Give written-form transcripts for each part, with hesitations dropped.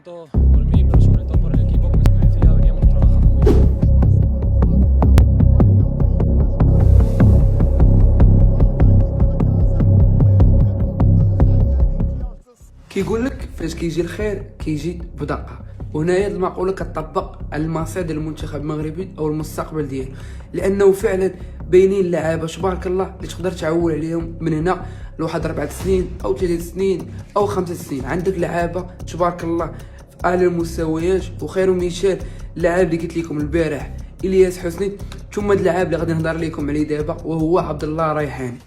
tanto por mí, pero sobre todo por el equipo, porque como decía, veníamos trabajando muy bien. كيقول لك فاش كيجي الخير كيجي بدقه. وهنايا المقوله كتطبق على المصير ديال المنتخب المغربي او المستقبل ديالو، لانه فعلا باينين لعابه تبارك الله اللي تقدر تعول عليهم من هنا لواحد 4 سنين او 3 سنين او 5 سنين. عندك لعابه تبارك الله في اعلى المستويات، وخير مثال اللاعب اللي قلت لكم البارح الياس حسني، ثم هاد اللاعب اللي غادي نهضر لكم عليه دابا وهو عبد الله ريحاني،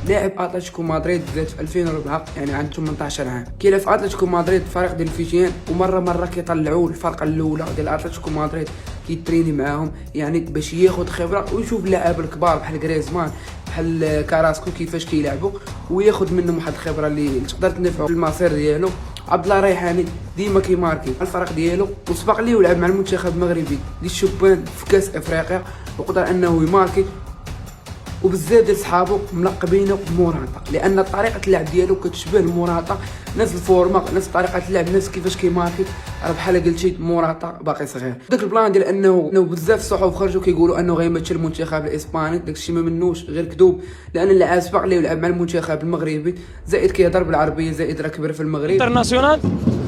لاعب اتلتيكو مدريد بدات في 2004 يعني عنده 18 عام. كيلعب في اتلتيكو مدريد فريق ديال الفتيان، ومره كيطلعوه الفرقه الاولى ديال اتلتيكو مدريد كيتريني معاهم يعني باش ياخذ خبره ويشوف اللاعب الكبار بحال غريزمان بحال كاراسكو كيفاش كيلعبوا، وياخذ منهم واحد الخبره اللي تقدر تنفعو في المصير ديالو. عبد الله ريحاني ديما كيماركي الفريق ديالو، وسبق ليه ولعب مع المنتخب المغربي ديال الشبان في كاس افريقيا، وقدر انه يماركي. وبزاف ديال صحابو ملقبينه بموراتا، لان طريقه اللعب ديالو كتشبه الموراتا، نفس الفورما نفس طريقه اللعب نفس كيفاش كيماركي. راه بحال قلتي موراتا باقي صغير. داك البلان ديال انه بزاف الصحف خرجوا كيقولوا انه غيمثل المنتخب الاسباني، داكشي ما منوش غير كذوب، لان اللاعب سبق ليه يلعب مع المنتخب المغربي، زائد كيهضر بالعربيه، زائد راه كبر في المغرب انترناسيونال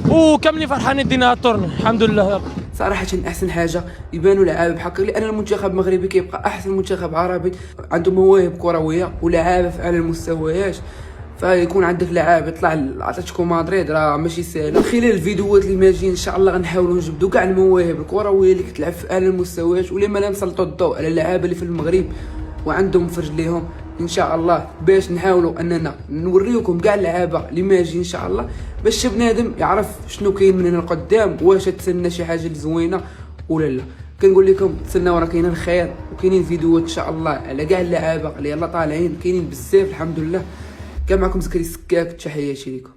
وكاملين فرحانين دينا الطورن الحمد لله. صراحه احسن حاجه يبانوا لعابه بحق، لان المنتخب المغربي كيبقى احسن منتخب عربي، عنده مواهب كرويه ولعابه في اعلى المستويات. فيكون عندك لاعب يطلع لاتلتيكو مدريد راه ماشي سهل. خلال الفيديوهات اللي ماجيين ان شاء الله غنحاولوا نجبدوا كاع المواهب الكرويه اللي كتلعب في اعلى المستويات، ولما لا نسلطوا الضوء على اللعابه اللي في المغرب وعندهم في رجليهم ان شاء الله، باش نحاولوا اننا نوريوكم كاع اللعابه اللي ماجي ان شاء الله، باش بنادم يعرف شنو كاين من هنا لقدام، واش تسنى شي حاجه زوينه ولا لا. كنقول لكم تسناو راه كاين الخير، وكاينين فيديوهات ان شاء الله على كاع اللعابه اللي يلا طالعين، كاينين بزاف الحمد لله. كان معكم زكريا السكاك، تحياتي لكم.